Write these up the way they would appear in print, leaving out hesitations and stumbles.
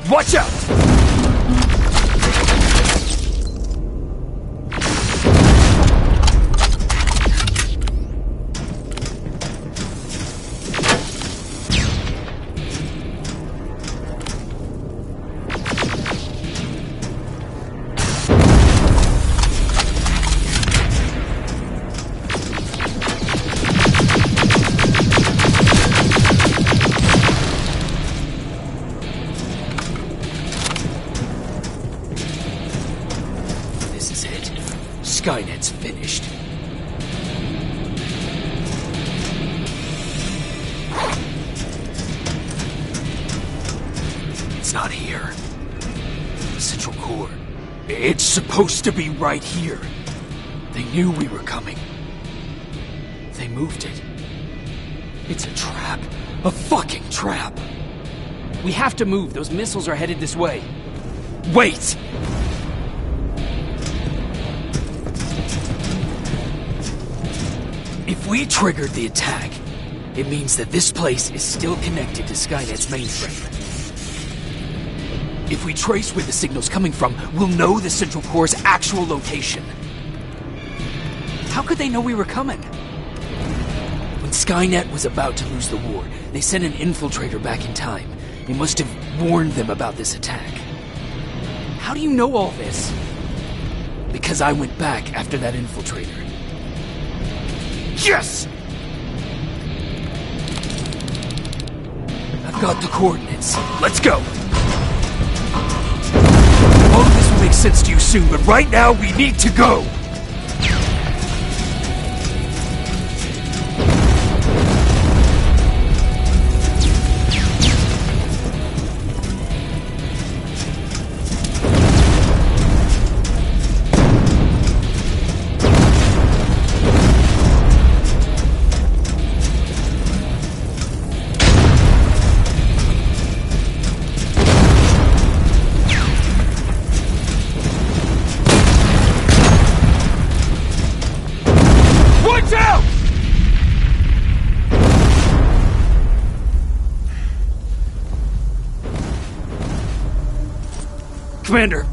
Watch out! Skynet's finished. It's not here. The central core. It's supposed to be right here. They knew we were coming. They moved it. It's a trap. A fucking trap. We have to move. Those missiles are headed this way. Wait! If we triggered the attack, it means that this place is still connected to Skynet's mainframe. If we trace where the signal's coming from, we'll know the Central Core's actual location. How could they know we were coming? When Skynet was about to lose the war, they sent an infiltrator back in time. He must have warned them about this attack. How do you know all this? Because I went back after that infiltrator. Yes! I've got the coordinates. Let's go! All of this will make sense to you soon, but right now we need to go! Commander,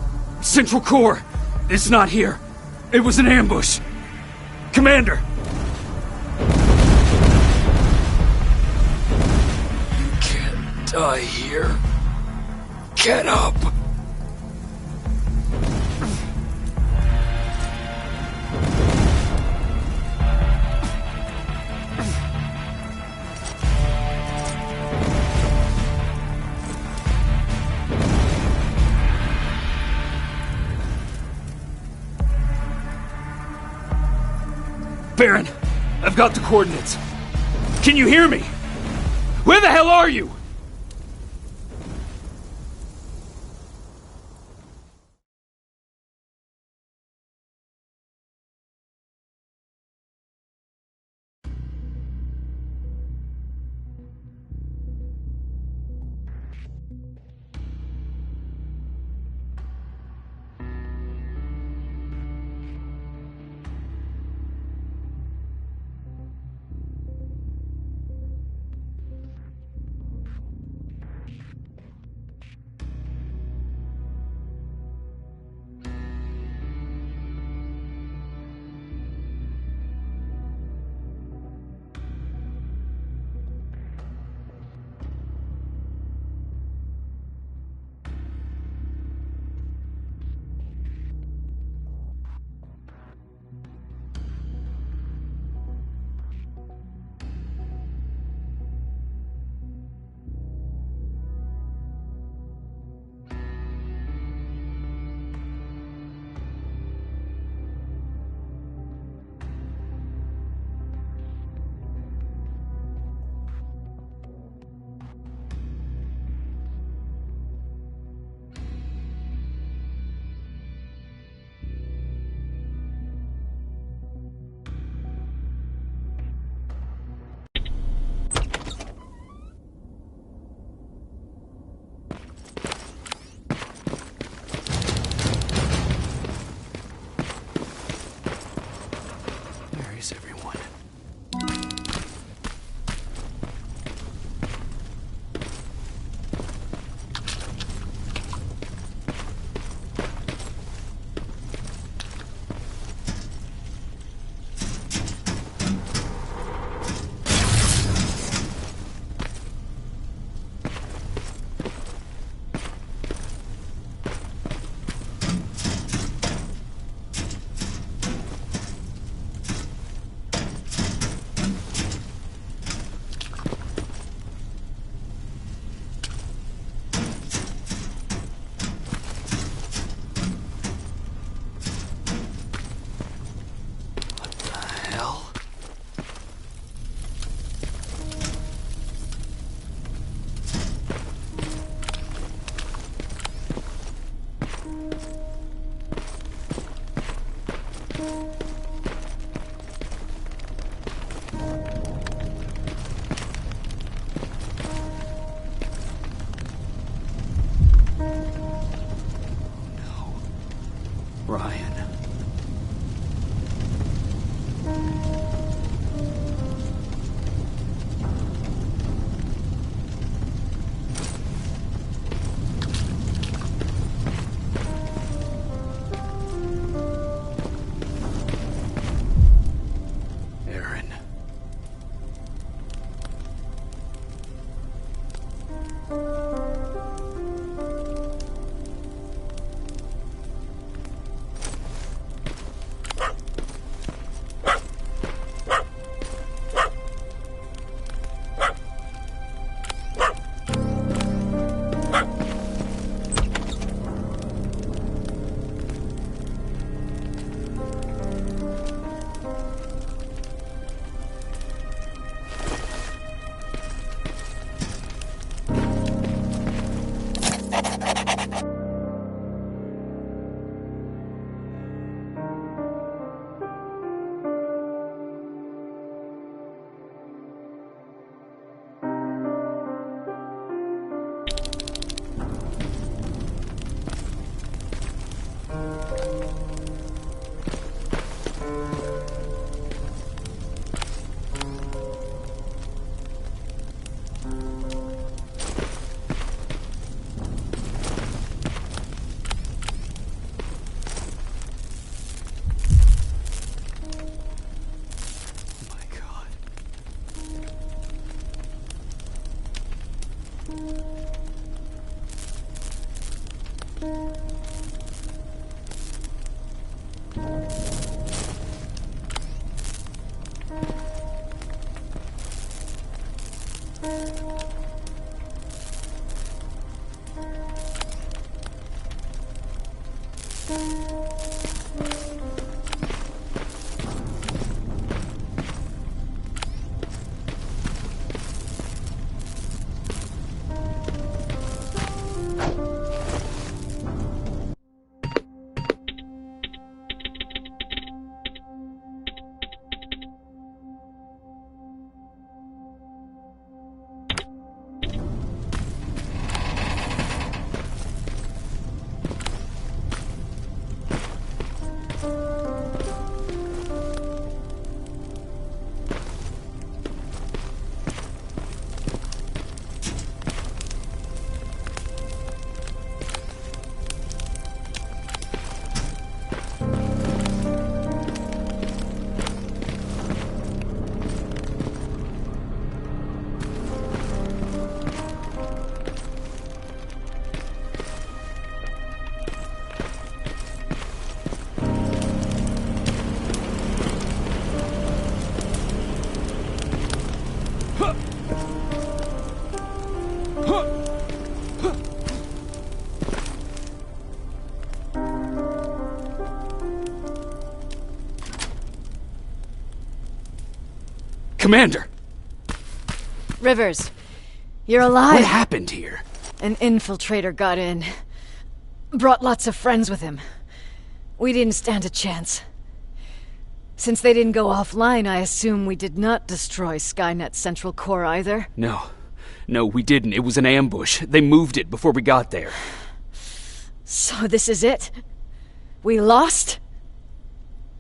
Central Core is not here. It was an ambush. Commander! You can't die here. Get up! Baron, I've got the coordinates. Can you hear me? Where the hell are you? Baron. Commander! Rivers, you're alive. What happened here? An infiltrator got in. Brought lots of friends with him. We didn't stand a chance. Since they didn't go offline, I assume we did not destroy Skynet's central core either? No, we didn't. It was an ambush. They moved it before we got there. So this is it? We lost?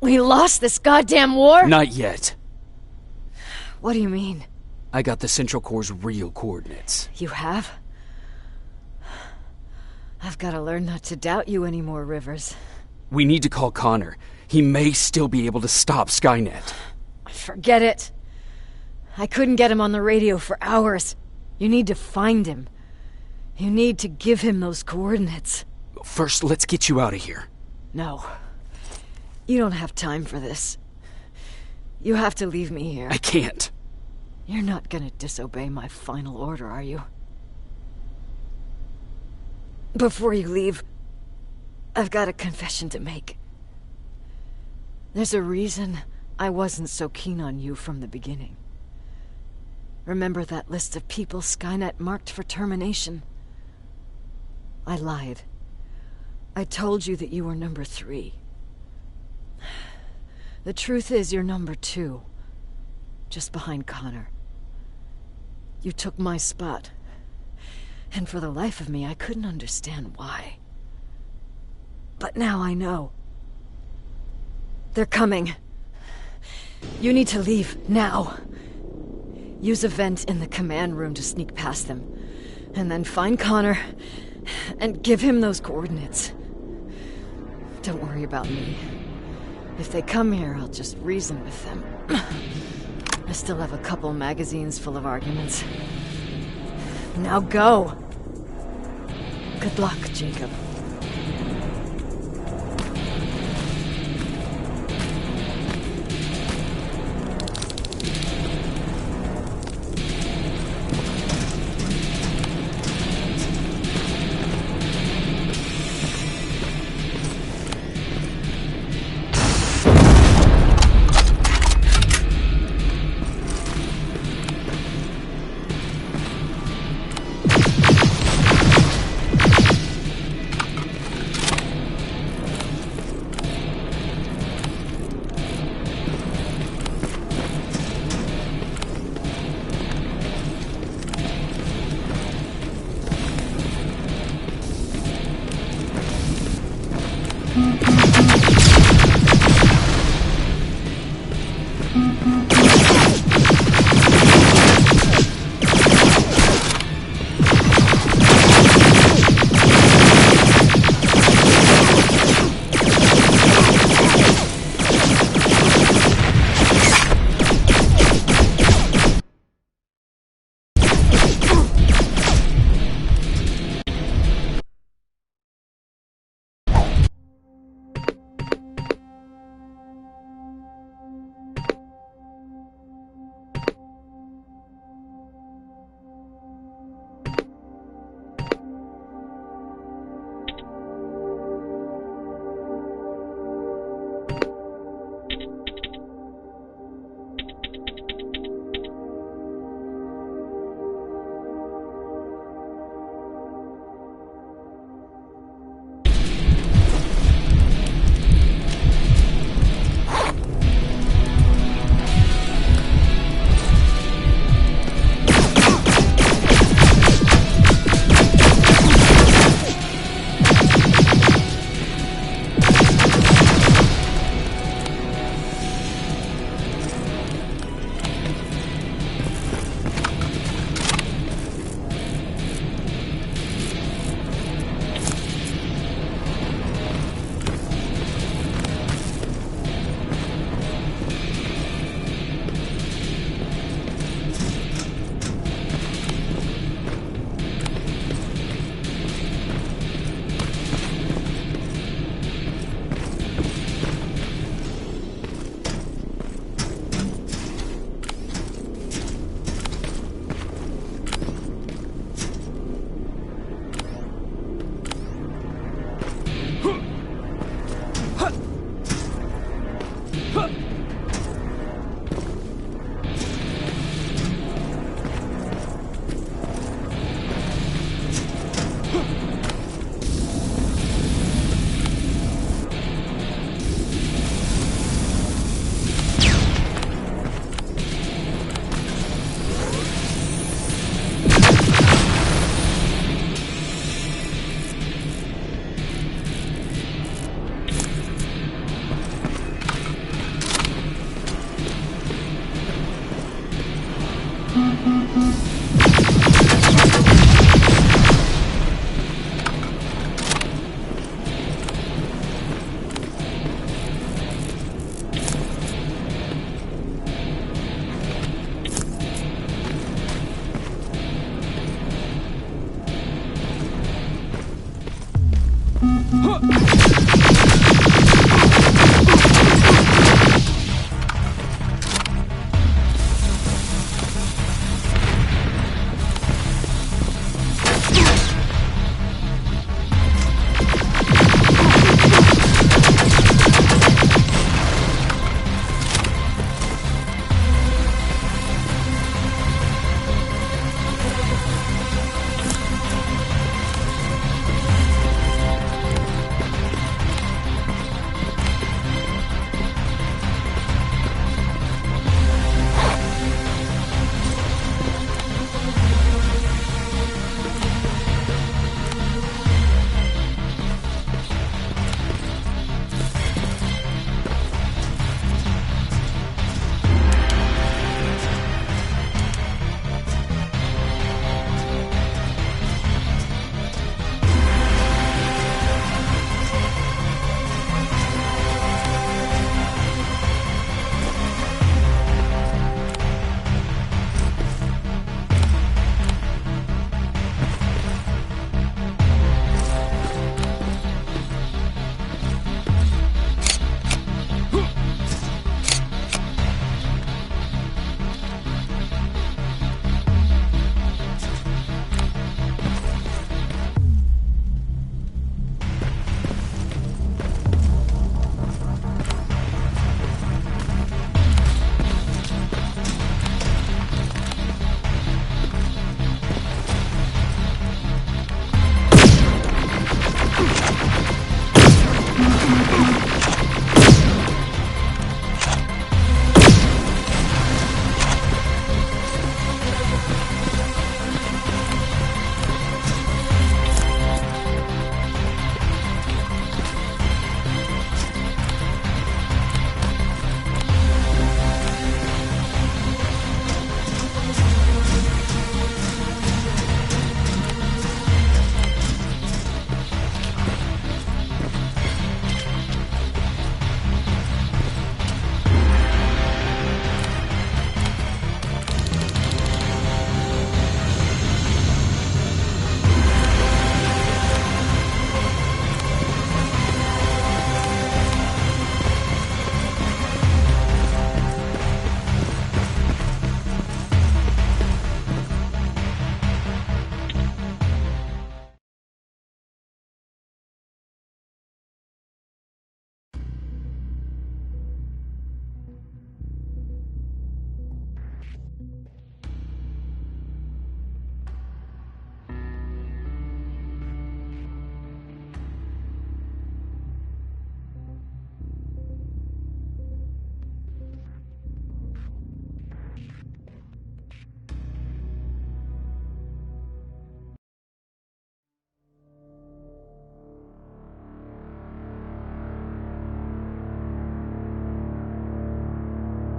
We lost this goddamn war? Not yet. What do you mean? I got the central core's real coordinates. You have? I've got to learn not to doubt you anymore, Rivers. We need to call Connor. He may still be able to stop Skynet. Forget it. I couldn't get him on the radio for hours. You need to find him. You need to give him those coordinates. First, let's get you out of here. No. You don't have time for this. You have to leave me here. I can't. You're not gonna disobey my final order, are you? Before you leave, I've got a confession to make. There's a reason I wasn't so keen on you from the beginning. Remember that list of people Skynet marked for termination? I lied. I told you that you were number 3. The truth is you're number 2. Just behind Connor. You took my spot. And for the life of me, I couldn't understand why. But now I know. They're coming. You need to leave, now. Use a vent in the command room to sneak past them. And then find Connor, and give him those coordinates. Don't worry about me. If they come here, I'll just reason with them. I still have a couple magazines full of arguments. Now go! Good luck, Jacob.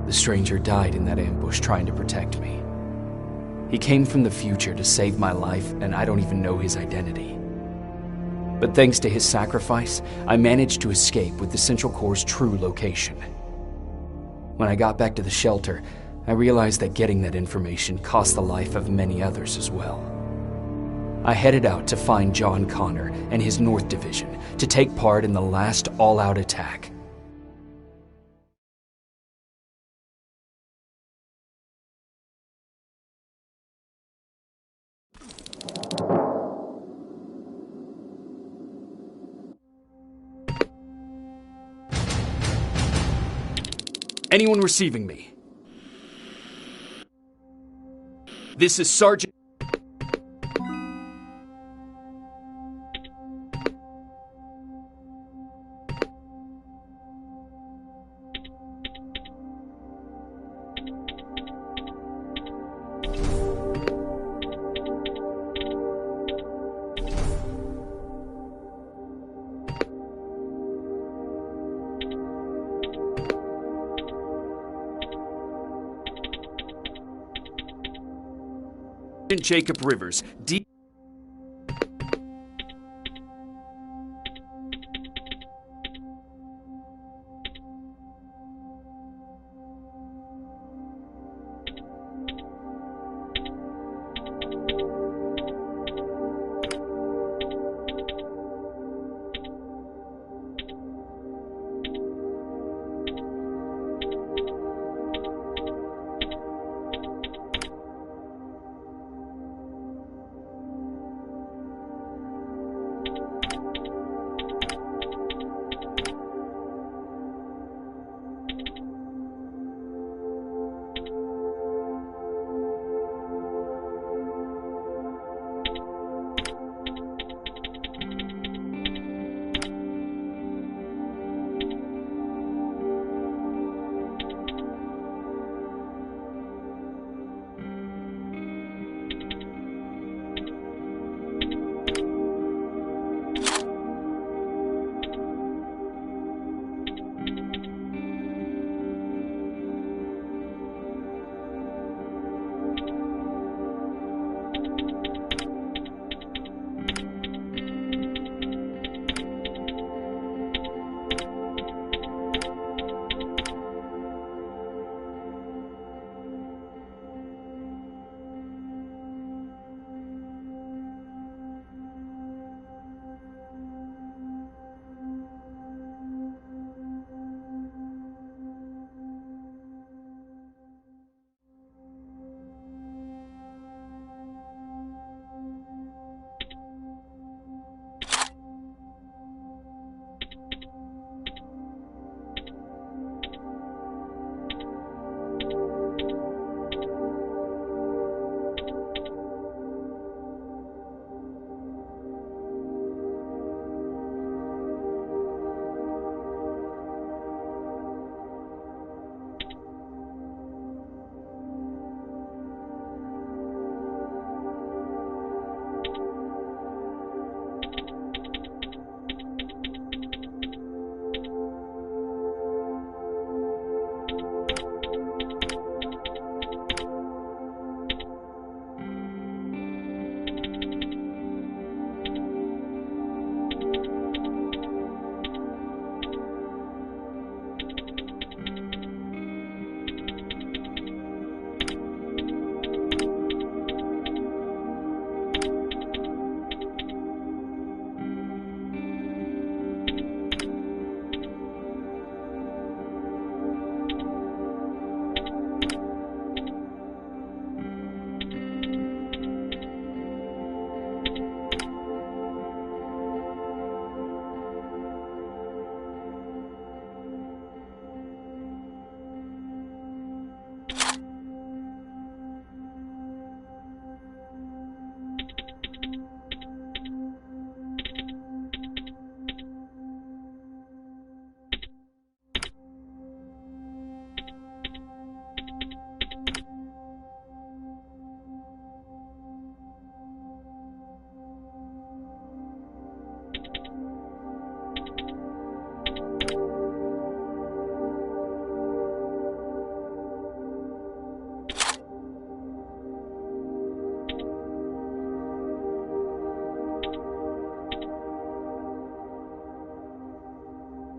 The stranger died in that ambush trying to protect me. He came from the future to save my life, and I don't even know his identity. But thanks to his sacrifice, I managed to escape with the Central Core's true location. When I got back to the shelter, I realized that getting that information cost the life of many others as well. I headed out to find John Connor and his North Division to take part in the last all-out attack. Anyone receiving me? This is Sergeant... Jacob Rivers, D...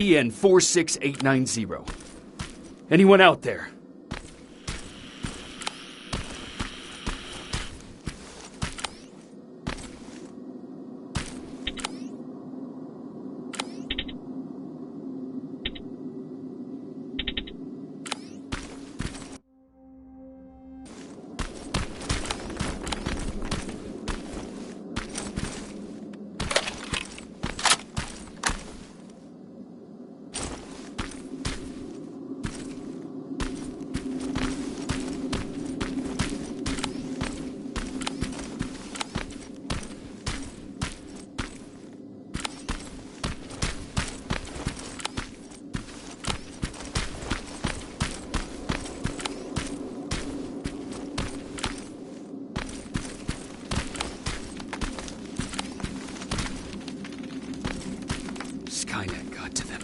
EN 46890. Anyone out there? Skynet got to them.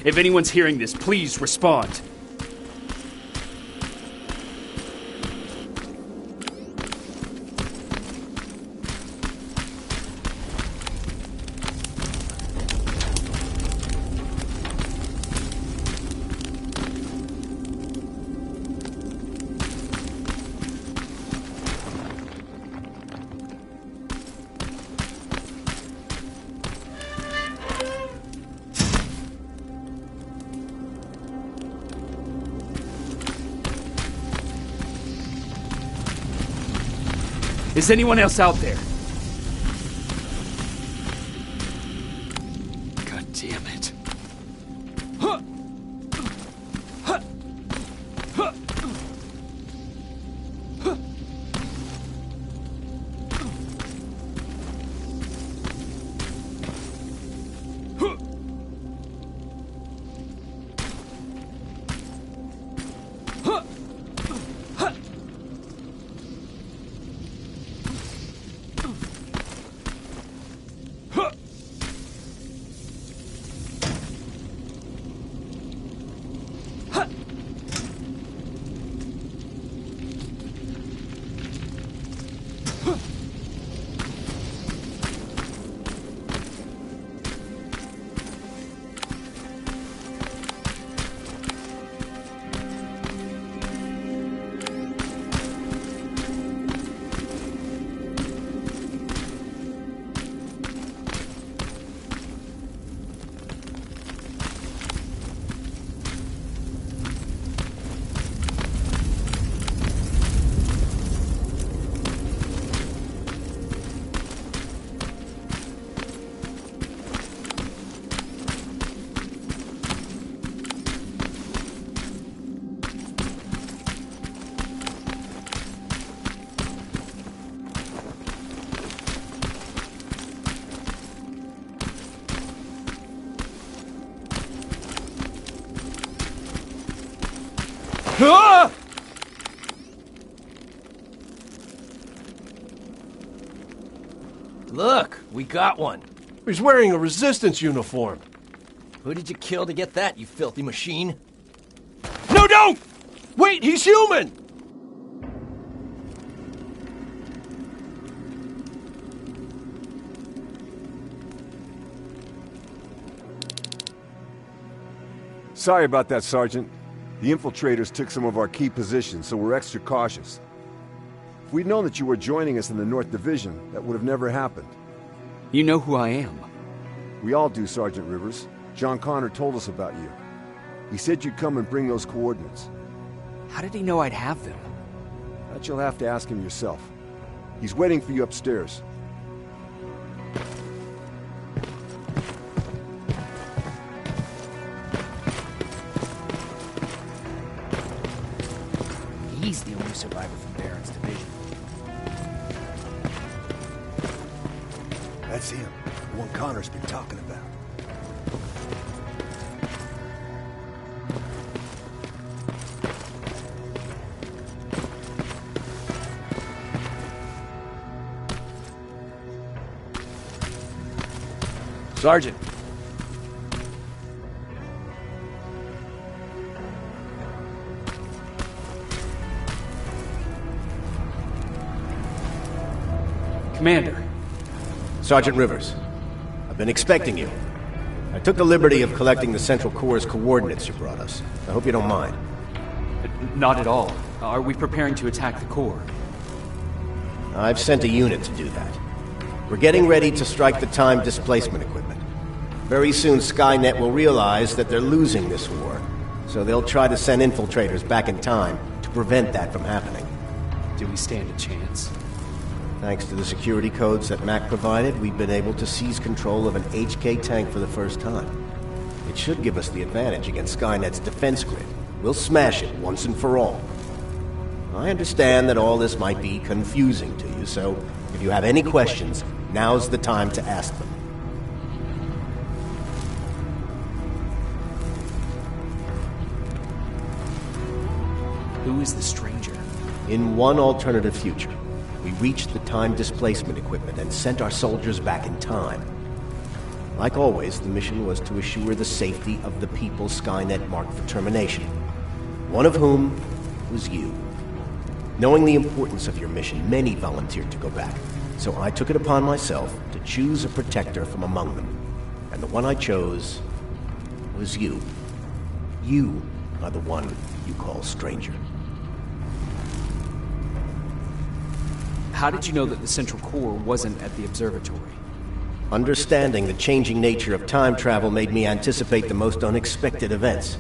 If anyone's hearing this, please respond. Is anyone else out there? God damn it. Ah! Look, we got one. He's wearing a resistance uniform. Who did you kill to get that, you filthy machine? No, don't! Wait, he's human! Sorry about that, Sergeant. The infiltrators took some of our key positions, so we're extra cautious. If we'd known that you were joining us in the North Division, that would have never happened. You know who I am. We all do, Sergeant Rivers. John Connor told us about you. He said you'd come and bring those coordinates. How did he know I'd have them? That you'll have to ask him yourself. He's waiting for you upstairs. He's the only survivor from Baron's division. That's him. The one Connor's been talking about. Sergeant. Commander. Sergeant Rivers, I've been expecting you. I took the liberty of collecting the Central Core's coordinates you brought us. I hope you don't mind. Not at all. Are we preparing to attack the core? I've sent a unit to do that. We're getting ready to strike the time displacement equipment. Very soon Skynet will realize that they're losing this war, so they'll try to send infiltrators back in time to prevent that from happening. Do we stand a chance? Thanks to the security codes that Mac provided, we've been able to seize control of an HK tank for the first time. It should give us the advantage against Skynet's defense grid. We'll smash it once and for all. I understand that all this might be confusing to you, so if you have any questions, now's the time to ask them. Who is the stranger? In one alternative future, we reached the time displacement equipment and sent our soldiers back in time. Like always, the mission was to assure the safety of the people Skynet marked for termination. One of whom was you. Knowing the importance of your mission, many volunteered to go back. So I took it upon myself to choose a protector from among them. And the one I chose was you. You are the one you call stranger. How did you know that the Central Core wasn't at the observatory? Understanding the changing nature of time travel made me anticipate the most unexpected events.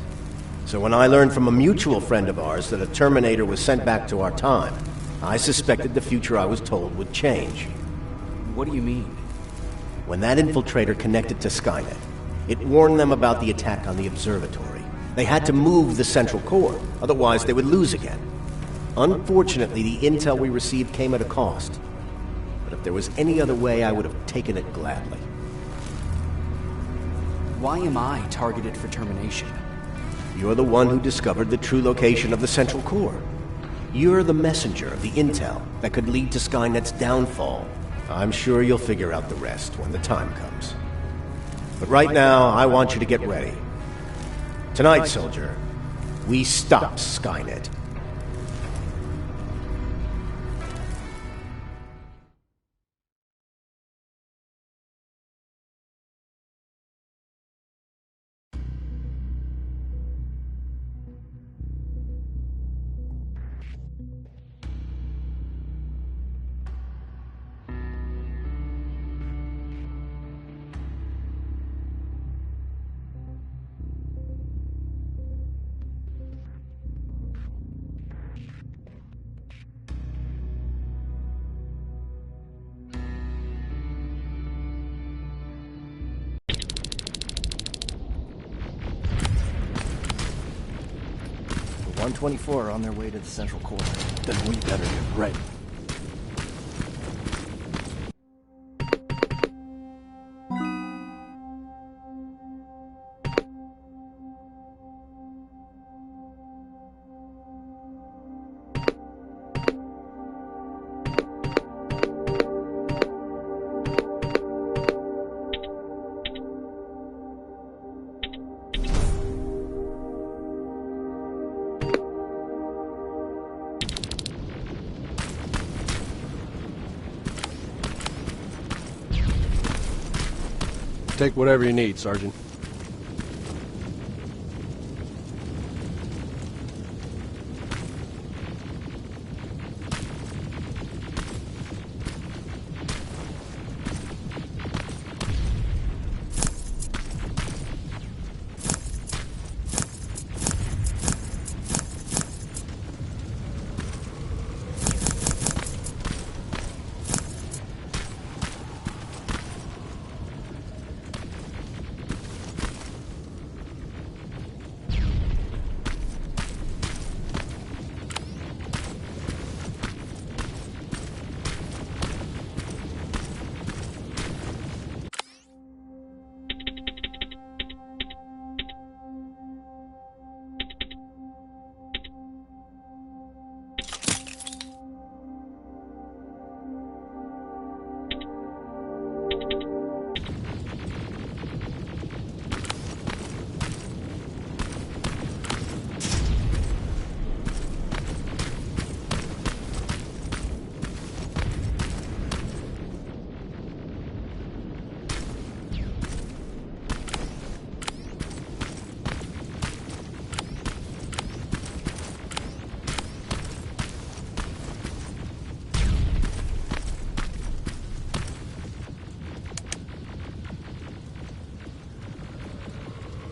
So when I learned from a mutual friend of ours that a Terminator was sent back to our time, I suspected the future I was told would change. What do you mean? When that infiltrator connected to Skynet, it warned them about the attack on the observatory. They had to move the Central Core, otherwise they would lose again. Unfortunately, the intel we received came at a cost. But if there was any other way, I would have taken it gladly. Why am I targeted for termination? You're the one who discovered the true location of the Central Core. You're the messenger of the intel that could lead to Skynet's downfall. I'm sure you'll figure out the rest when the time comes. But right now, I want you to get ready. Tonight, soldier, we stop Skynet. The 124 are on their way to the Central Core. Then we better get ready. Take whatever you need, Sergeant.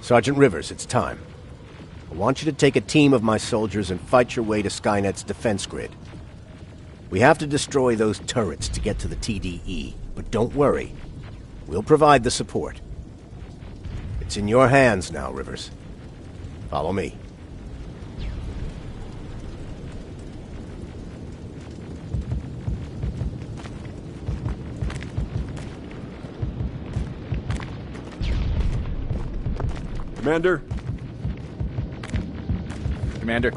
Sergeant Rivers, it's time. I want you to take a team of my soldiers and fight your way to Skynet's defense grid. We have to destroy those turrets to get to the TDE, but don't worry. We'll provide the support. It's in your hands now, Rivers. Follow me. Commander? Commander.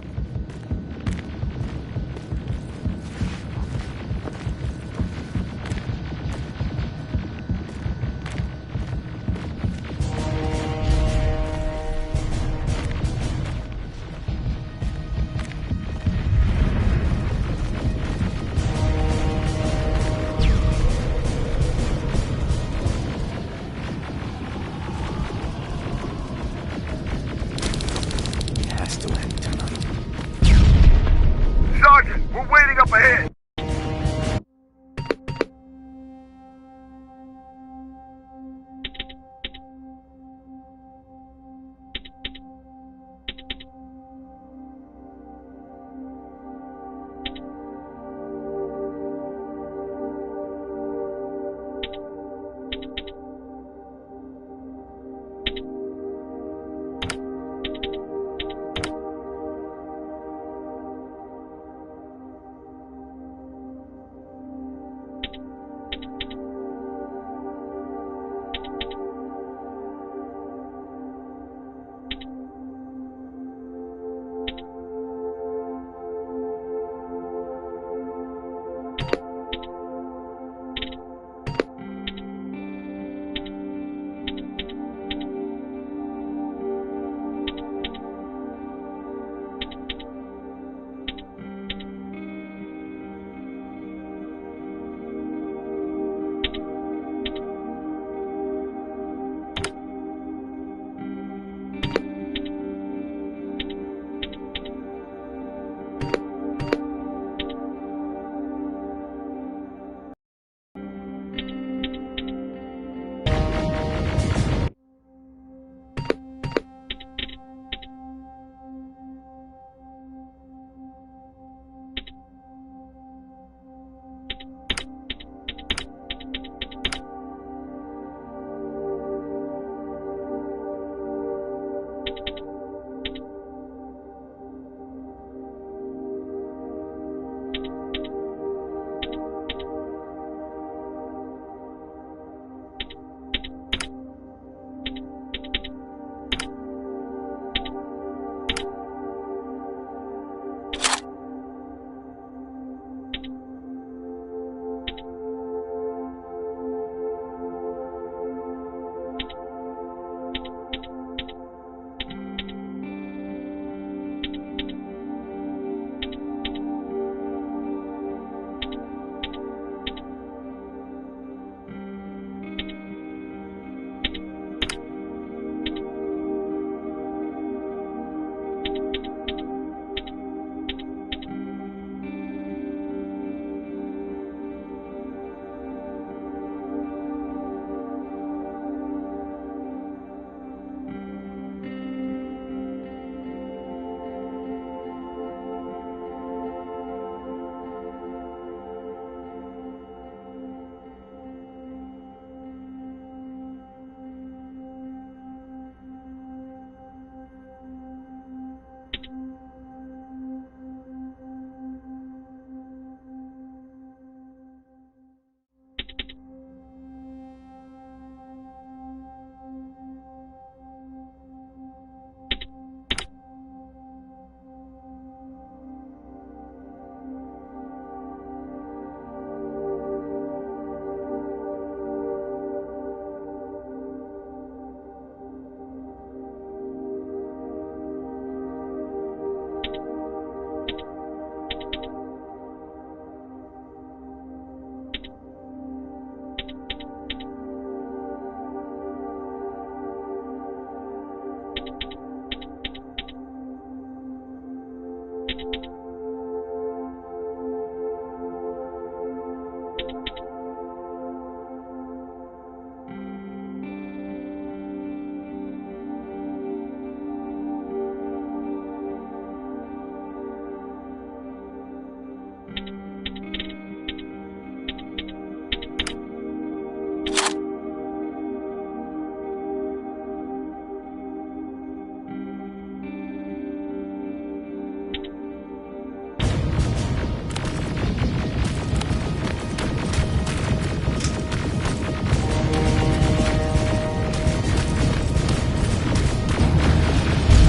It has to end tonight.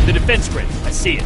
The defense grid. I see it.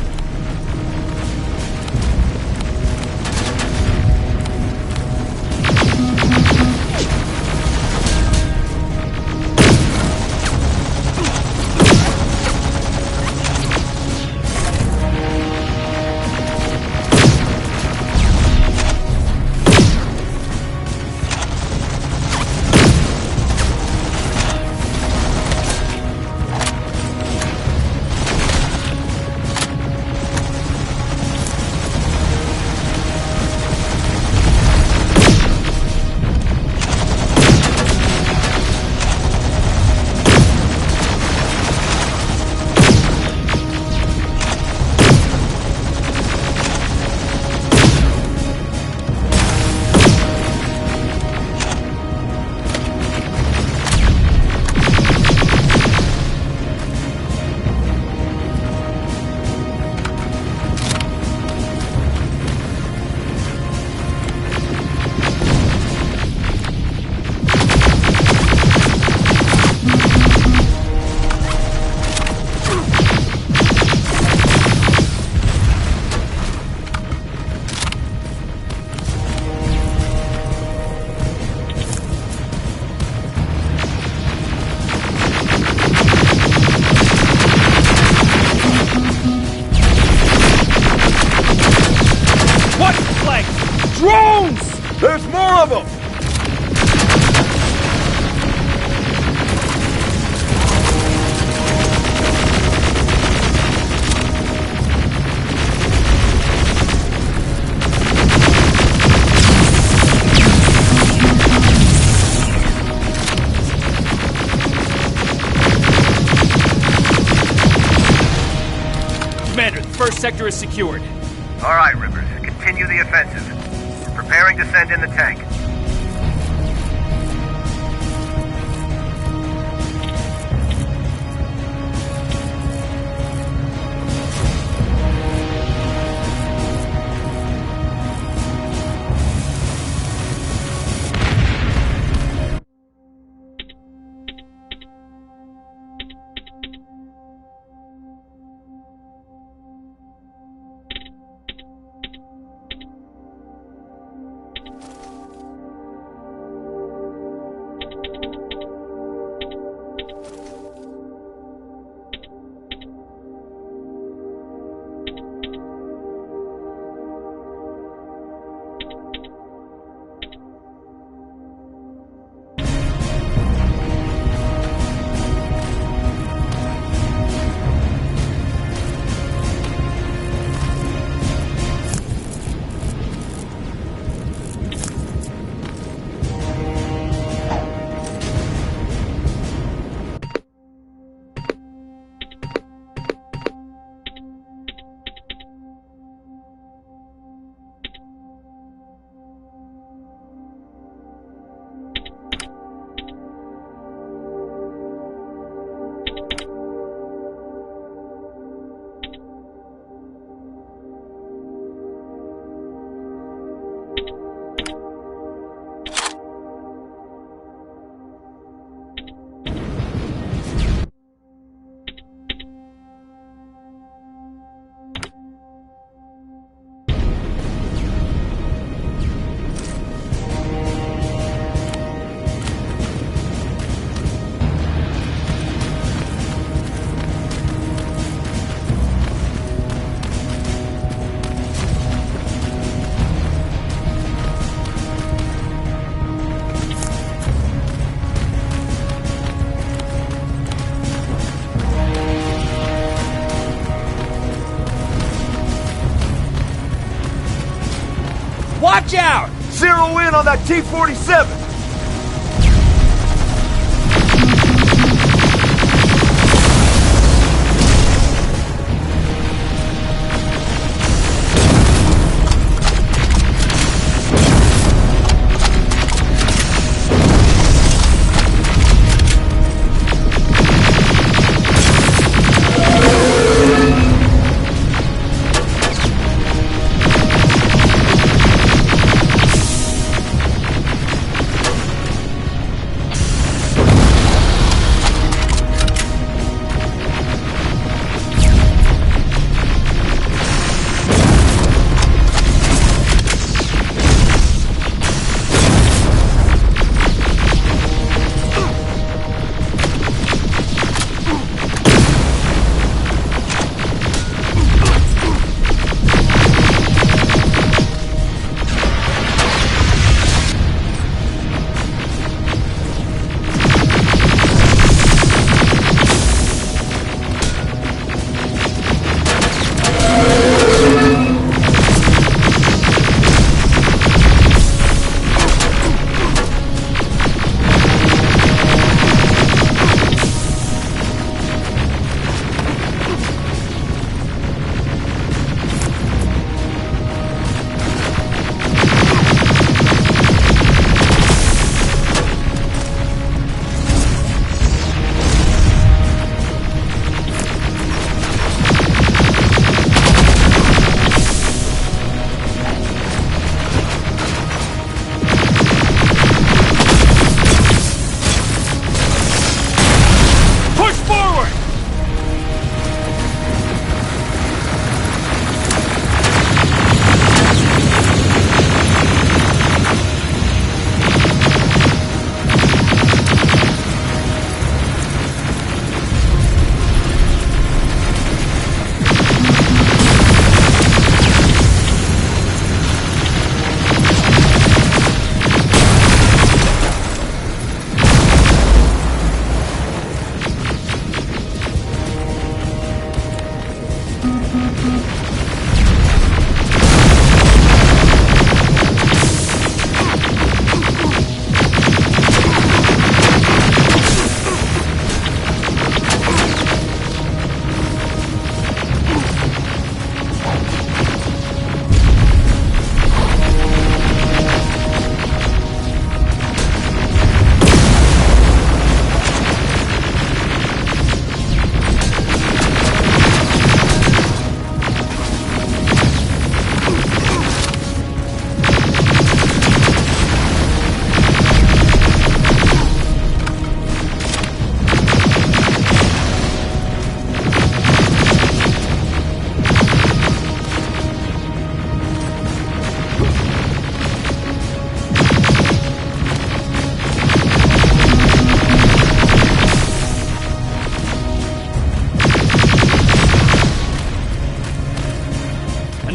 Drones! There's more of them! Commander, the first sector is secured. All right, Rippers. Continue the offensive. We're preparing to send in the tank. Watch out! Zero in on that T-47!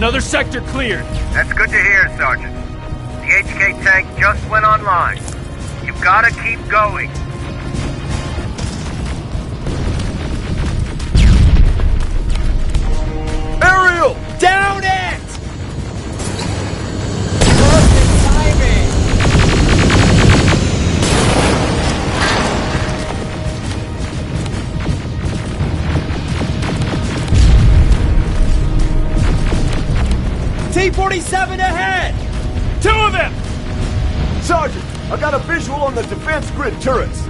Another sector cleared. That's good to hear, Sergeant. The HK tank just went online. You've gotta keep going. Aerial! Down it! Perfect timing! T-47 ahead! Two of them! Sergeant, I got a visual on the defense grid turrets.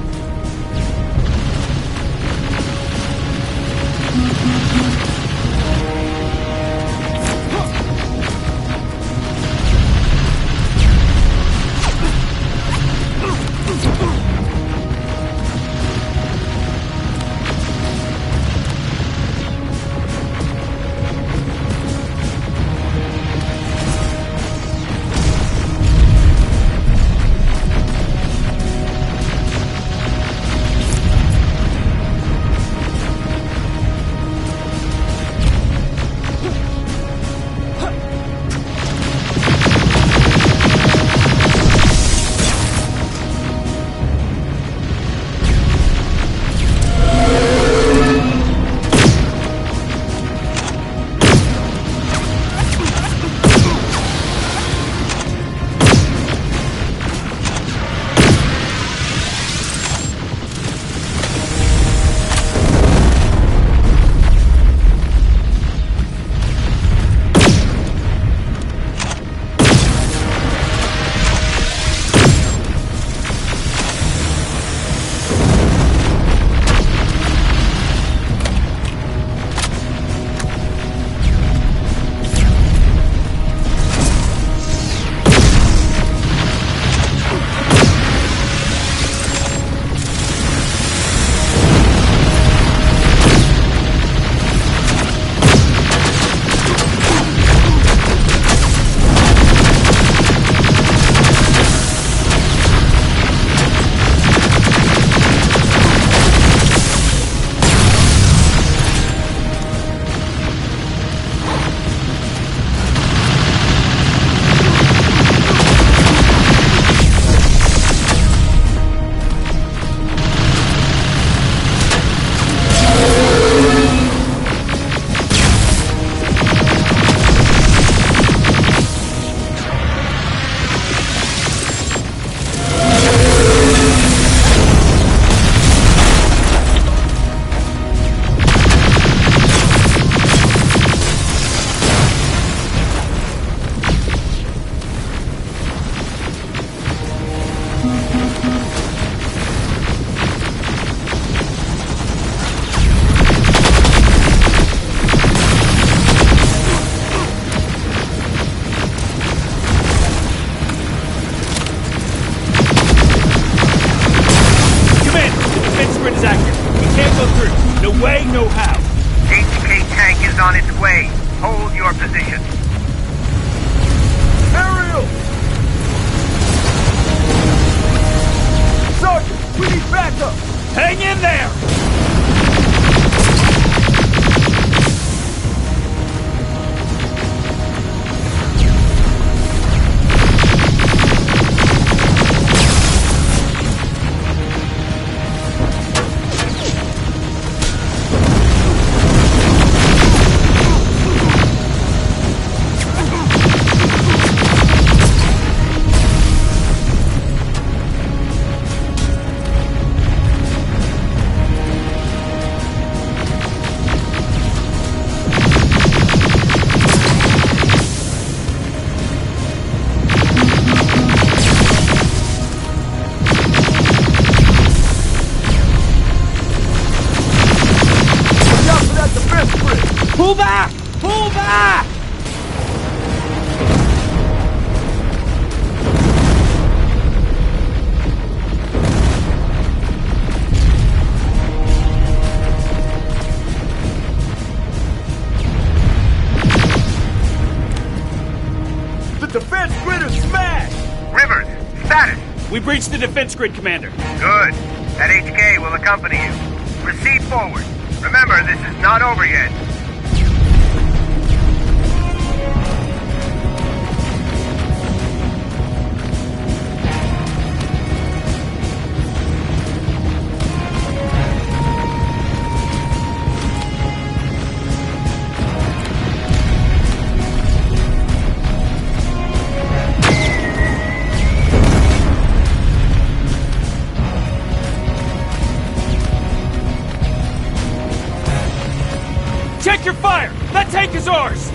way, no how. HK tank is on its way. Hold your position. Aerial! Sergeant, we need backup! Hang in there! Pull back! Pull back! The defense grid is smashed! Rivers, status! We breached the defense grid, Commander. Good. That HK will accompany you. Proceed forward. Remember, this is not over yet. Check your fire! That tank is ours!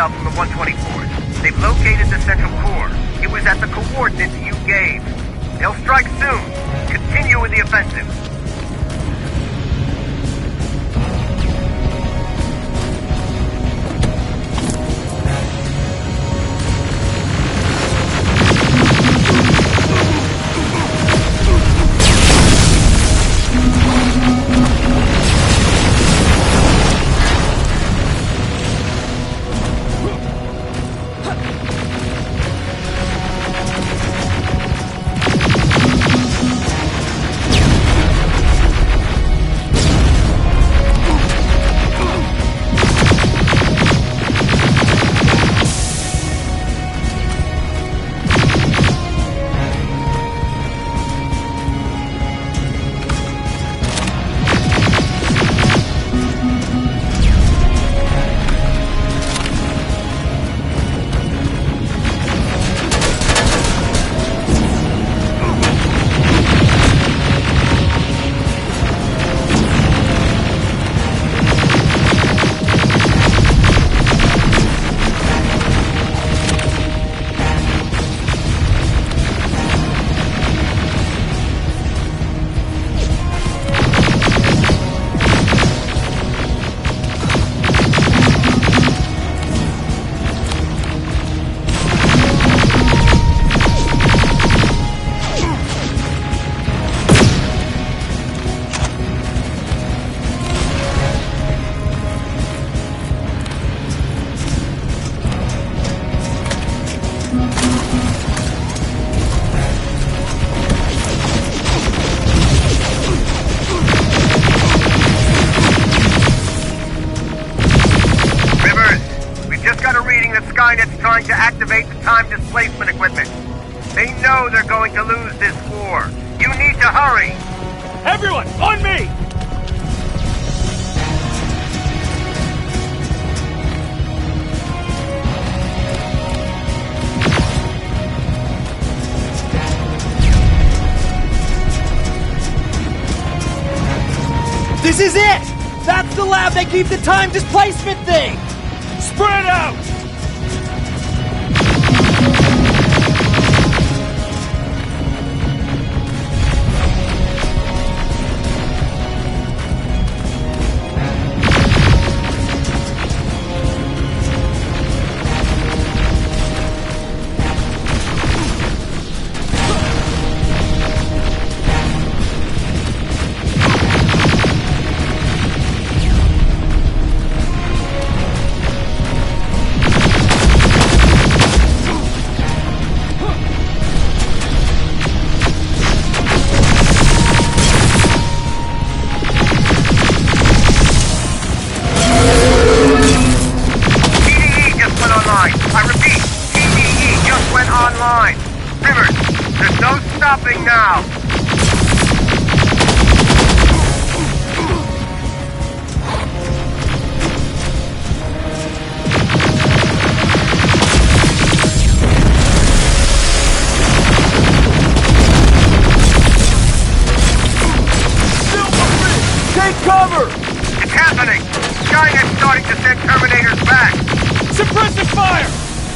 From the 124th. They've located the central core. It was at the coordinates you gave. They'll strike soon. Continue with the offensive. Skynet's trying to activate the time displacement equipment. They know they're going to lose this war. You need to hurry! Everyone, on me! This is it! That's the lab that keeps the time displacement thing! Spread out! Skynet's starting to send Terminators back. Suppressive fire!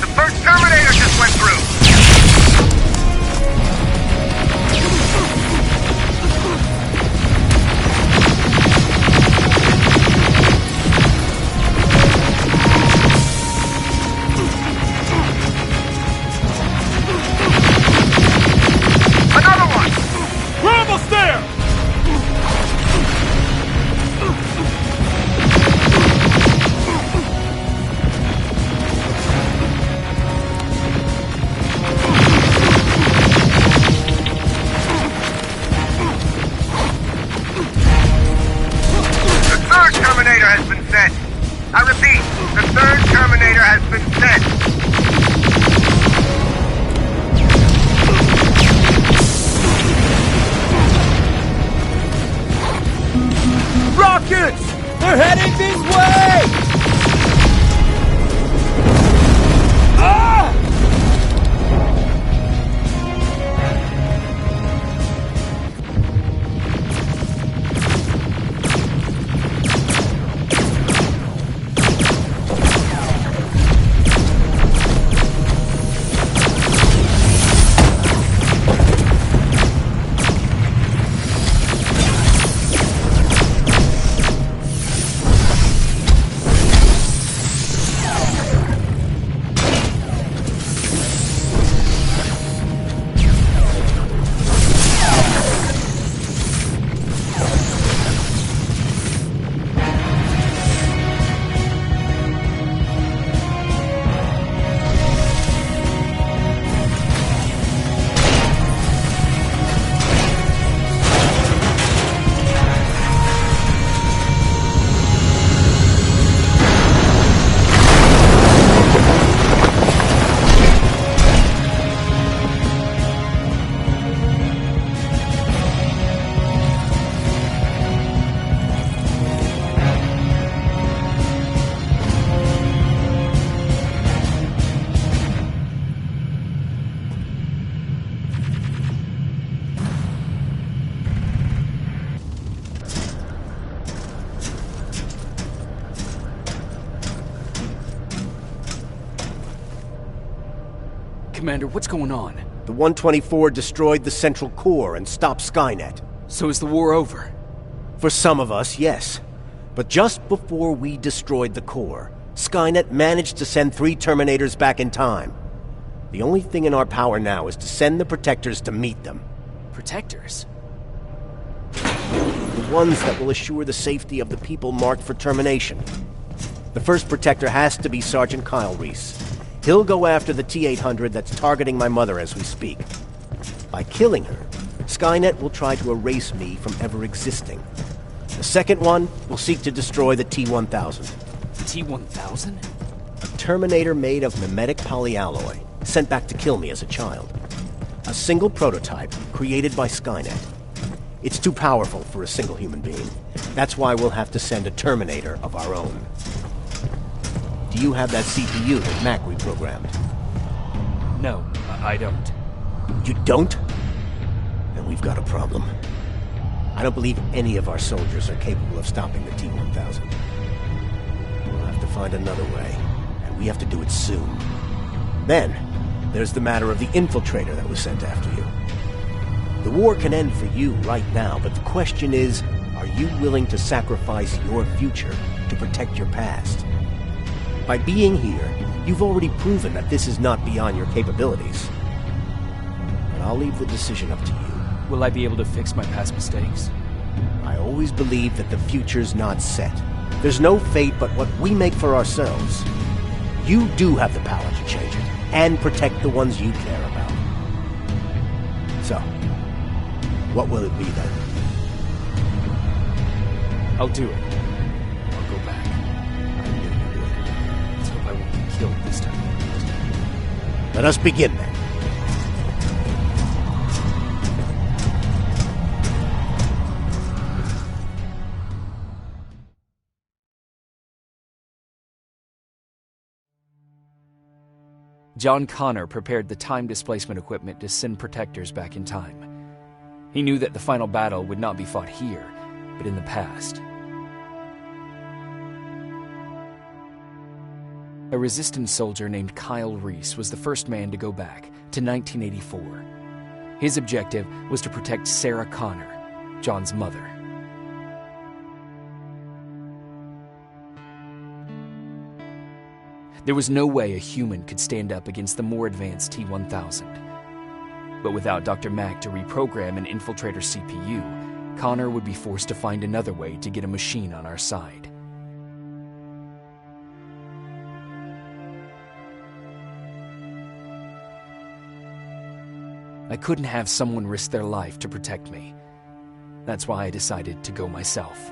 The first Terminator just went through. Another one! We're almost there! The third Terminator has been sent. I repeat, the third Terminator has been sent. Rockets! They're heading this way! Ah! Commander, what's going on? The 124 destroyed the central core and stopped Skynet. So is the war over? For some of us, yes. But just before we destroyed the core, Skynet managed to send 3 Terminators back in time. The only thing in our power now is to send the Protectors to meet them. Protectors? The ones that will assure the safety of the people marked for termination. The first Protector has to be Sergeant Kyle Reese. He'll go after the T-800 that's targeting my mother as we speak. By killing her, Skynet will try to erase me from ever existing. The second one will seek to destroy the T-1000. T-1000? A Terminator made of mimetic polyalloy, sent back to kill me as a child. A single prototype created by Skynet. It's too powerful for a single human being. That's why we'll have to send a Terminator of our own. Do you have that CPU that Mac reprogrammed? No, I don't. You don't? Then we've got a problem. I don't believe any of our soldiers are capable of stopping the T-1000. We'll have to find another way, and we have to do it soon. Then, there's the matter of the infiltrator that was sent after you. The war can end for you right now, but the question is, are you willing to sacrifice your future to protect your past? By being here, you've already proven that this is not beyond your capabilities. But I'll leave the decision up to you. Will I be able to fix my past mistakes? I always believe that the future's not set. There's no fate but what we make for ourselves. You do have the power to change it, and protect the ones you care about. So, what will it be then? I'll do it. I'll go back. I knew you would. Let's hope I won't be killed this time. Let us begin then. John Connor prepared the time displacement equipment to send protectors back in time. He knew that the final battle would not be fought here, but in the past. A resistance soldier named Kyle Reese was the first man to go back to 1984. His objective was to protect Sarah Connor, John's mother. There was no way a human could stand up against the more advanced T-1000. But without Dr. Mack to reprogram an infiltrator CPU, Connor would be forced to find another way to get a machine on our side. I couldn't have someone risk their life to protect me. That's why I decided to go myself.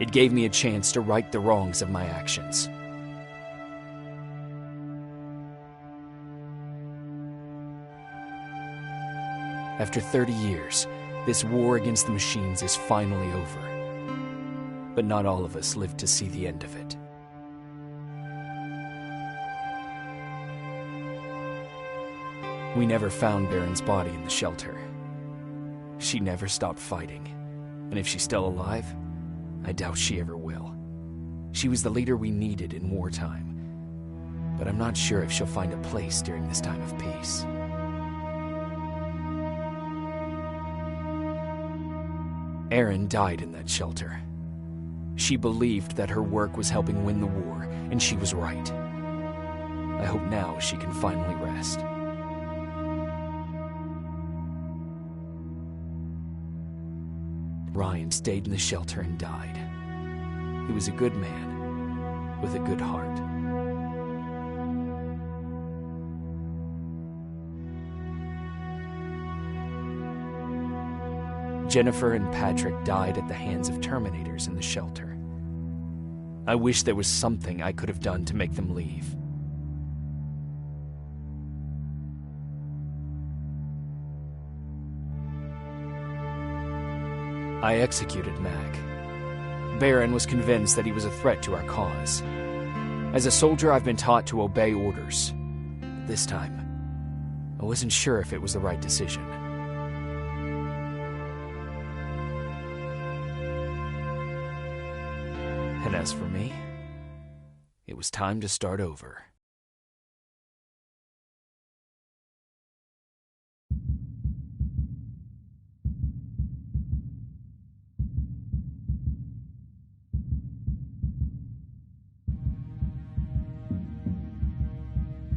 It gave me a chance to right the wrongs of my actions. After 30 years, this war against the machines is finally over. But not all of us lived to see the end of it. We never found Baron's body in the shelter. She never stopped fighting, and if she's still alive, I doubt she ever will. She was the leader we needed in wartime, but I'm not sure if she'll find a place during this time of peace. Erin died in that shelter. She believed that her work was helping win the war, and she was right. I hope now she can finally rest. Ryan stayed in the shelter and died. He was a good man with a good heart. Jennifer and Patrick died at the hands of Terminators in the shelter. I wish there was something I could have done to make them leave. I executed Mac. Baron was convinced that he was a threat to our cause. As a soldier, I've been taught to obey orders. But this time, I wasn't sure if it was the right decision. And as for me, it was time to start over.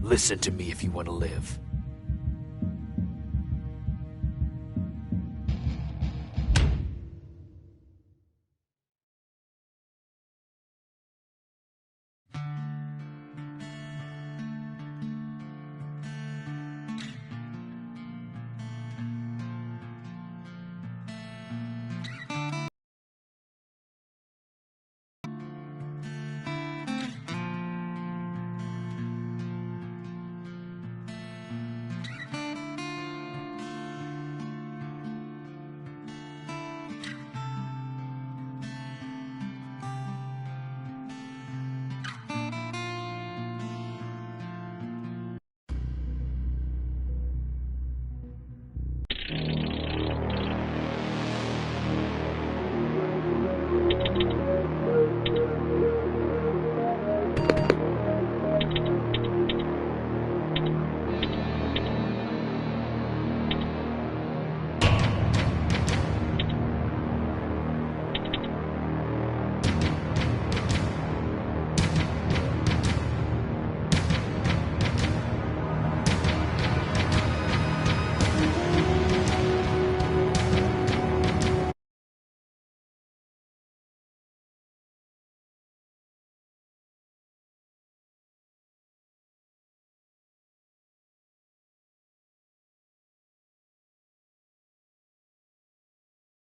Listen to me if you want to live.